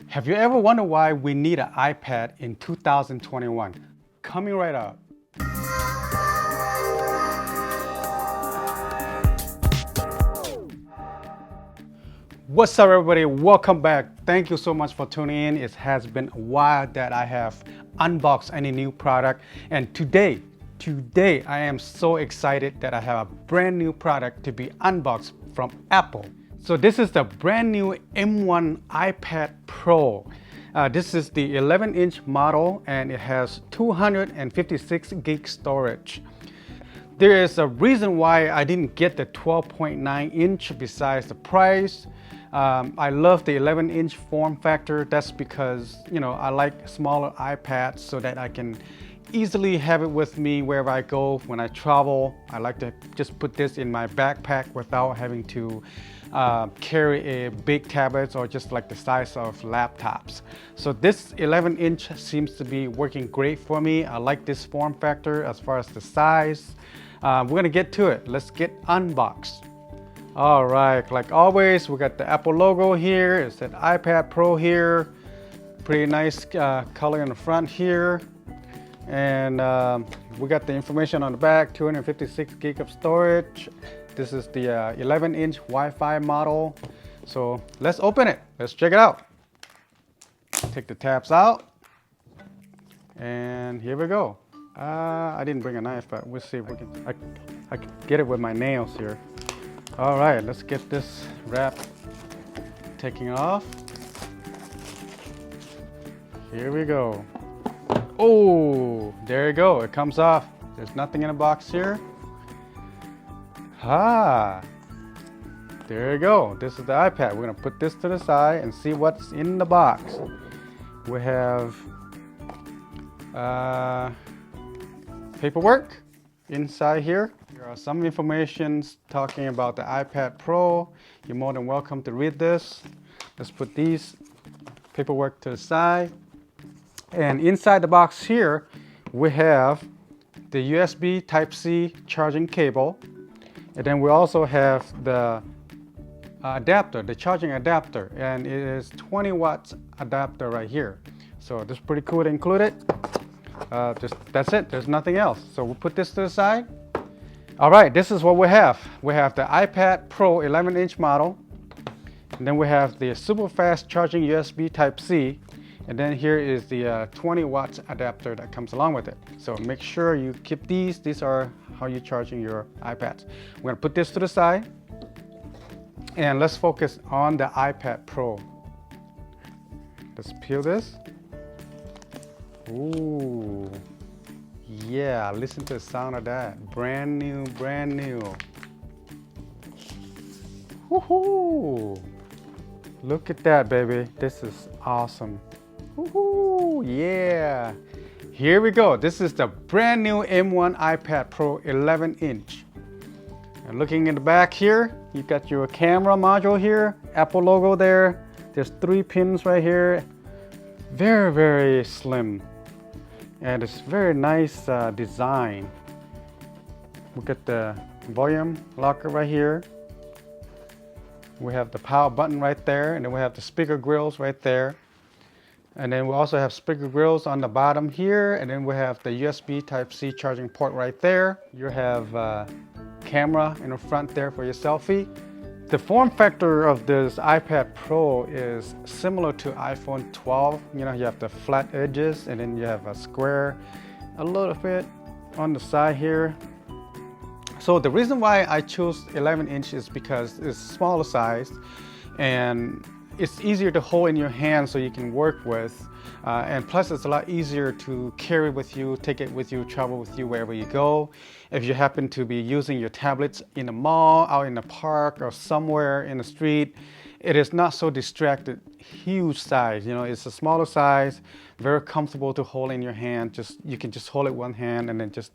Have you ever wondered why we need an iPad in 2021? Coming right up. What's up, everybody? Welcome back. Thank you so much for tuning in. It has been a while that I have unboxed any new product, and today I am so excited that I have a brand new product to be unboxed from Apple. So this is the brand new M1 iPad Pro. This is the 11-inch model and it has 256 gig storage. There is a reason why I didn't get the 12.9 inch besides the price. I love the 11-inch form factor. That's because, I like smaller iPads so that I can easily have it with me wherever I go. When I travel, I like to just put this in my backpack without having to carry a big tablet or just like the size of laptops. So this 11-inch seems to be working great for me. I like this form factor as far as the size. We're gonna get to it. Let's get unboxed. All right, like always, we got the Apple logo here. It said iPad Pro here. Pretty nice color in the front here. And we got the information on the back, 256 gig of storage. This is the 11-inch Wi-Fi model. So let's open it. Let's check it out. Take the tabs out. And here we go. I didn't bring a knife, but we'll see if we can. I can get it with my nails here. All right, let's get this wrap taking it off. Here we go. Oh, there you go. It comes off. There's nothing in the box here. There you go. This is the iPad. We're gonna put this to the side and see what's in the box. We have paperwork inside here. There are some information talking about the iPad Pro. You're more than welcome to read this. Let's put these paperwork to the side. And inside the box here, we have the USB Type-C charging cable. And then we also have the adapter, the charging adapter. And it is 20 watts adapter right here. So this is pretty cool to include it. That's it, there's nothing else. So we'll put this to the side. All right, this is what we have. We have the iPad Pro 11-inch model. And then we have the super fast charging USB Type-C. And then here is the 20 watts adapter that comes along with it. So make sure you keep these. These are how you're charging your iPads. We're gonna put this to the side. And let's focus on the iPad Pro. Let's peel this. Ooh, yeah, listen to the sound of that. Brand new, brand new. Woohoo! Look at that, baby. This is awesome. Woohoo! Yeah! Here we go. This is the brand new M1 iPad Pro 11-inch. And looking in the back here, you've got your camera module here, Apple logo there. There's 3 pins right here. Very, very slim. And it's very nice design. Look at the volume locker right here. We have the power button right there, and then we have the speaker grills right there. And then we also have speaker grills on the bottom here, and then we have the USB Type-C charging port right there. You have camera in the front there for your selfie. The form factor of this iPad Pro is similar to iPhone 12. You have the flat edges, and then you have a square a little bit on the side here. So the reason why I chose 11-inch is because it's smaller size and it's easier to hold in your hand so you can work with. And plus it's a lot easier to carry with you, take it with you, travel with you wherever you go. If you happen to be using your tablets in the mall, out in the park, or somewhere in the street, it is not so distracted. Huge size, it's a smaller size, very comfortable to hold in your hand. You can just hold it one hand and then just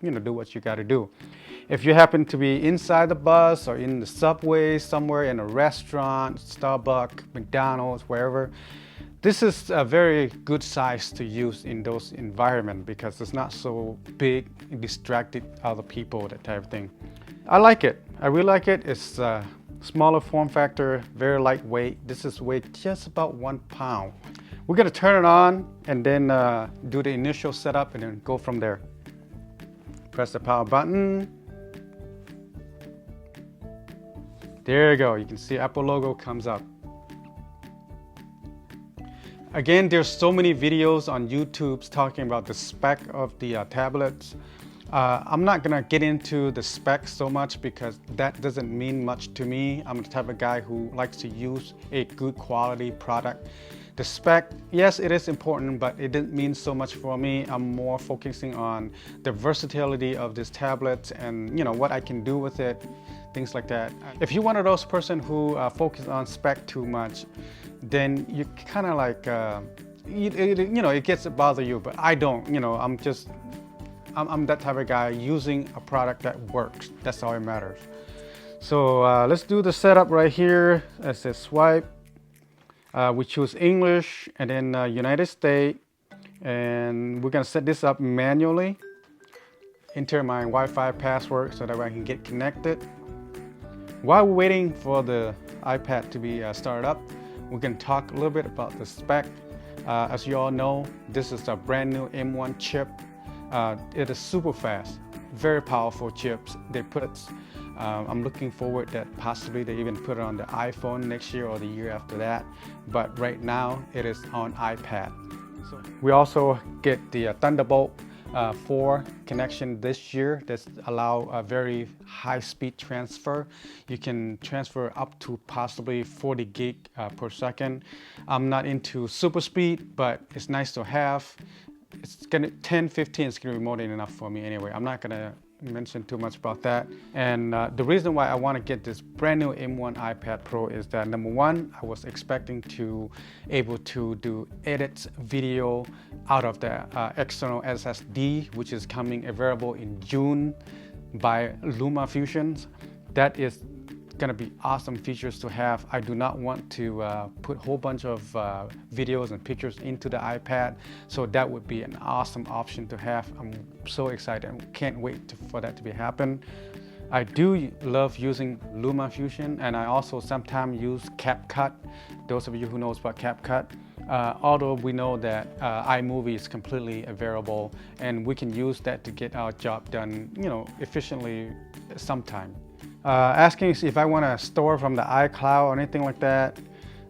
do what you got to do. If you happen to be inside the bus or in the subway, somewhere in a restaurant, Starbucks, McDonald's, wherever, this is a very good size to use in those environments because it's not so big and distracted other people, that type of thing. I like it. I really like it. It's Smaller form factor, very lightweight. This is weighed just about 1 pound. We're gonna turn it on and then do the initial setup and then go from there. Press the power button. There you go. You can see Apple logo comes up. Again, there's so many videos on YouTube talking about the spec of the tablets. I'm not gonna get into the specs so much because that doesn't mean much to me. I'm the type of guy who likes to use a good quality product. The spec, yes, it is important, but it didn't mean so much for me. I'm more focusing on the versatility of this tablet and what I can do with it, things like that. If you're one of those person who focus on spec too much, then you kind of like, it gets to bother you, but I don't, I'm that type of guy using a product that works. That's all it matters. So let's do the setup right here. It says swipe. We choose English and then United States. And we're gonna set this up manually. Enter my Wi-Fi password so that I can get connected. While we're waiting for the iPad to be started up, we're gonna talk a little bit about the spec. As you all know, this is a brand new M1 chip. It is super fast, very powerful chips. They put it, I'm looking forward that possibly they even put it on the iPhone next year or the year after that. But right now it is on iPad. So we also get the Thunderbolt 4 connection this year that allow a very high speed transfer. You can transfer up to possibly 40 gig per second. I'm not into super speed, but it's nice to have. It's gonna 10, 15 is gonna be more than enough for me anyway. I'm not gonna mention too much about that. And the reason why I want to get this brand new M1 iPad Pro is that number one, I was expecting to able to do edits video out of the external SSD, which is coming available in June by LumaFusion. That is gonna be awesome features to have. I do not want to put a whole bunch of videos and pictures into the iPad, so that would be an awesome option to have. I'm so excited and can't wait for that to be happen. I do love using LumaFusion, and I also sometimes use CapCut. Those of you who knows about CapCut, although we know that iMovie is completely available, and we can use that to get our job done, efficiently sometime. Asking if I want to store from the iCloud or anything like that.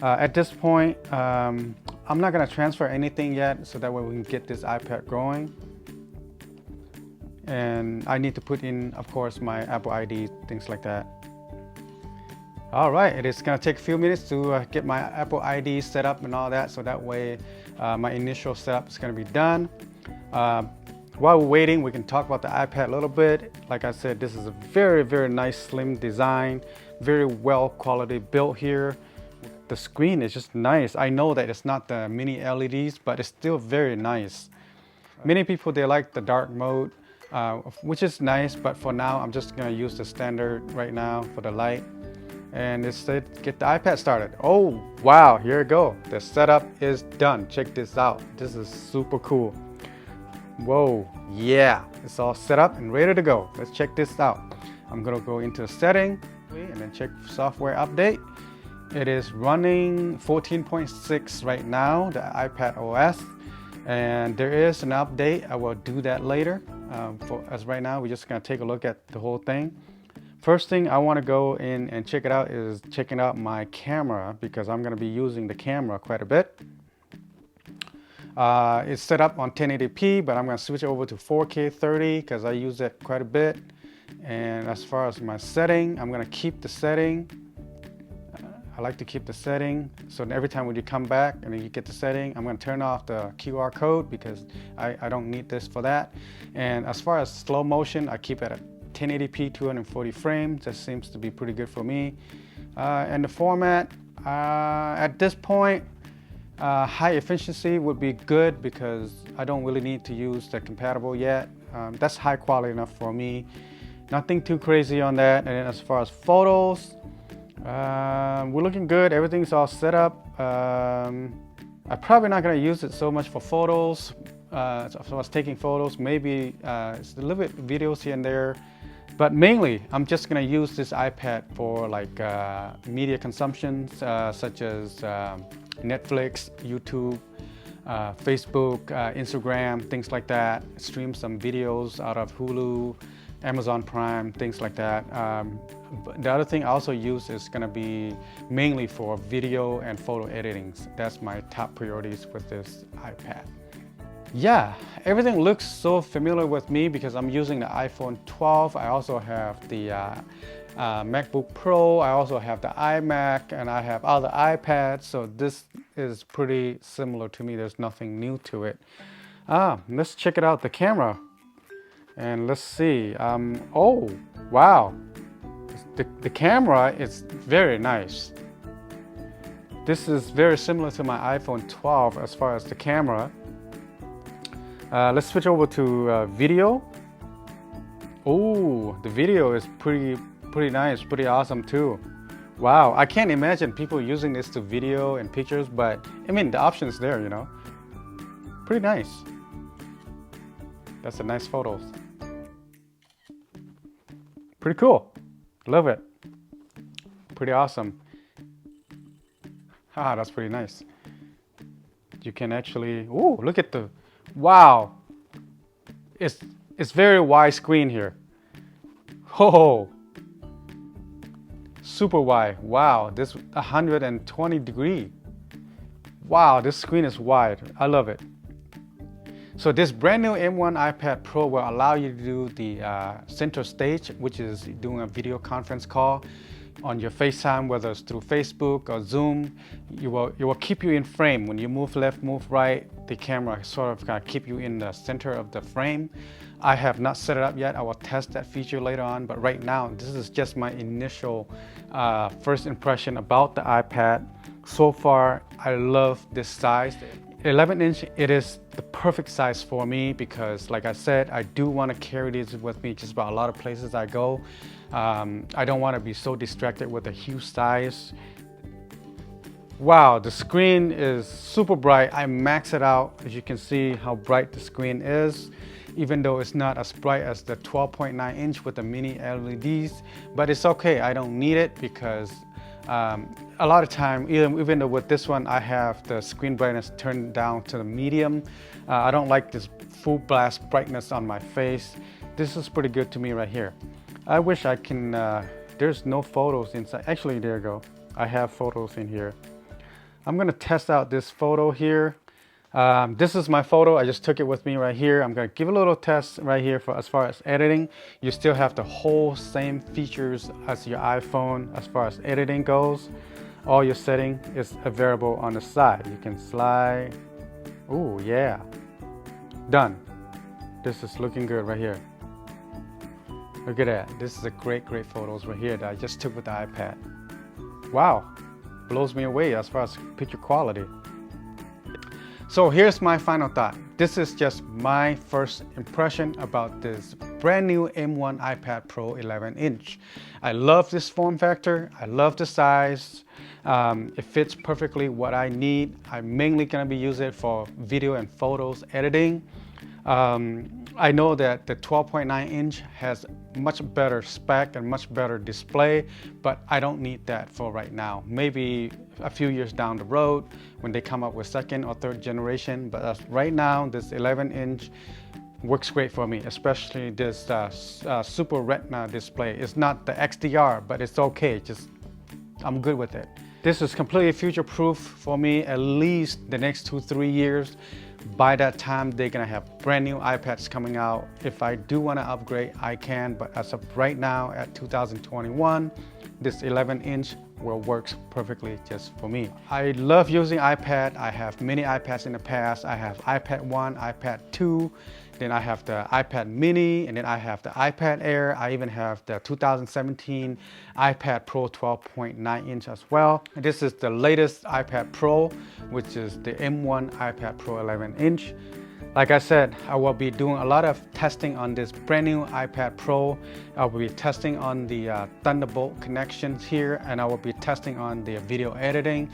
At this point, I'm not going to transfer anything yet, so that way we can get this iPad going. And I need to put in, of course, my Apple ID, things like that. All right, it is going to take a few minutes to get my Apple ID set up and all that, so that way my initial setup is going to be done. While we're waiting, we can talk about the iPad a little bit. Like I said, this is a very, very nice slim design, very well quality built here. The screen is just nice. I know that it's not the mini LEDs, but it's still very nice. Many people, they like the dark mode, which is nice, but for now, I'm just gonna use the standard right now for the light. And it said, get the iPad started. Oh, wow, here we go. The setup is done. Check this out. This is super cool. Whoa, yeah, it's all set up and ready to go. Let's check this out. I'm gonna go into the setting and then check software update. It is running 14.6 right now, the iPad OS, and there is an update. I will do that later. As right now, we're just gonna take a look at the whole thing. First thing I wanna go in and check it out is checking out my camera, because I'm gonna be using the camera quite a bit. It's set up on 1080p, but I'm going to switch over to 4K 30 because I use it quite a bit. And as far as my setting, I'm going to keep the setting. I like to keep the setting, so every time when you come back and you get the setting, I'm going to turn off the QR code because I don't need this for that. And as far as slow motion, I keep it at 1080p 240 frames. That seems to be pretty good for me. And the format, at this point, high efficiency would be good because I don't really need to use the compatible yet. That's high quality enough for me. Nothing too crazy on that. And then as far as photos, we're looking good. Everything's all set up. I'm probably not going to use it so much for photos. So I was taking photos, maybe it's a little bit videos here and there. But mainly, I'm just gonna use this iPad for like media consumptions such as Netflix, YouTube, Facebook, Instagram, things like that. Stream some videos out of Hulu, Amazon Prime, things like that. The other thing I also use is gonna be mainly for video and photo editing. That's my top priorities with this iPad. Yeah, everything looks so familiar with me because I'm using the iPhone 12. I also have the MacBook Pro. I also have the iMac, and I have other iPads. So this is pretty similar to me. There's nothing new to it. Let's check it out, the camera. And let's see. Oh, wow. The camera is very nice. This is very similar to my iPhone 12 as far as the camera. Let's switch over to video. Oh, the video is pretty nice, pretty awesome too. Wow, I can't imagine people using this to video and pictures, but I mean, the option is there, you know. Pretty nice. That's a nice photos. Pretty cool. Love it. Pretty awesome. Ah, that's pretty nice. You can actually, oh, look at the, wow. It's very wide screen here. Oh, super wide. Wow, this 120 degree. Wow, this screen is wide. I love it. So this brand new M1 iPad Pro will allow you to do the center stage, which is doing a video conference call on your FaceTime, whether it's through Facebook or Zoom. It will keep you in frame. When you move left, move right, the camera sort of gonna keep you in the center of the frame. I have not set it up yet. I will test that feature later on, but right now, this is just my initial first impression about the iPad. So far, I love this size. 11-inch, it is the perfect size for me because, like I said, I do want to carry these with me just about a lot of places I go. I don't want to be so distracted with a huge size. Wow, the screen is super bright. I max it out. As you can see how bright the screen is, even though it's not as bright as the 12.9 inch with the mini LEDs, but it's okay. I don't need it because a lot of time, even though with this one, I have the screen brightness turned down to the medium. I don't like this full blast brightness on my face. This is pretty good to me right here. I wish I can, there's no photos inside. Actually, there you go. I have photos in here. I'm gonna test out this photo here. This is my photo. I just took it with me right here. I'm gonna give a little test right here for as far as editing. You still have the whole same features as your iPhone as far as editing goes. All your setting is available on the side. You can slide. Oh yeah, done. This is looking good right here. Look at that. This is a great photos right here that I just took with the iPad. Wow, blows me away as far as picture quality. So here's my final thought. This is just my first impression about this brand new M1 iPad Pro 11-inch. I love this form factor. I love the size. It fits perfectly what I need. I'm mainly gonna be using it for video and photos editing. I know that the 12.9 inch has much better spec and much better display, but I don't need that for right now. Maybe a few years down the road when they come up with second or third generation, but right now this 11-inch works great for me, especially this Super Retina display. It's not the XDR, but it's okay. I'm good with it. This is completely future-proof for me, at least the next 2-3 years. By that time, they're gonna have brand new iPads coming out. If I do wanna upgrade, I can, but as of right now, at 2021, this 11-inch will work perfectly just for me. I love using iPad. I have many iPads in the past. I have iPad 1, iPad 2, then I have the iPad mini, and then I have the iPad Air. I even have the 2017 iPad Pro 12.9 inch as well. And this is the latest iPad Pro, which is the M1 iPad Pro 11-inch. Like I said, I will be doing a lot of testing on this brand new iPad Pro. I will be testing on the Thunderbolt connections here, and I will be testing on the video editing.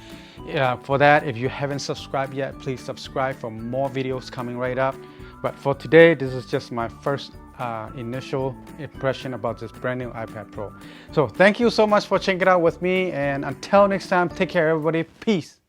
For that, if you haven't subscribed yet, please subscribe for more videos coming right up. But for today, this is just my first initial impression about this brand new iPad Pro. So thank you so much for checking it out with me, and until next time, take care everybody. Peace.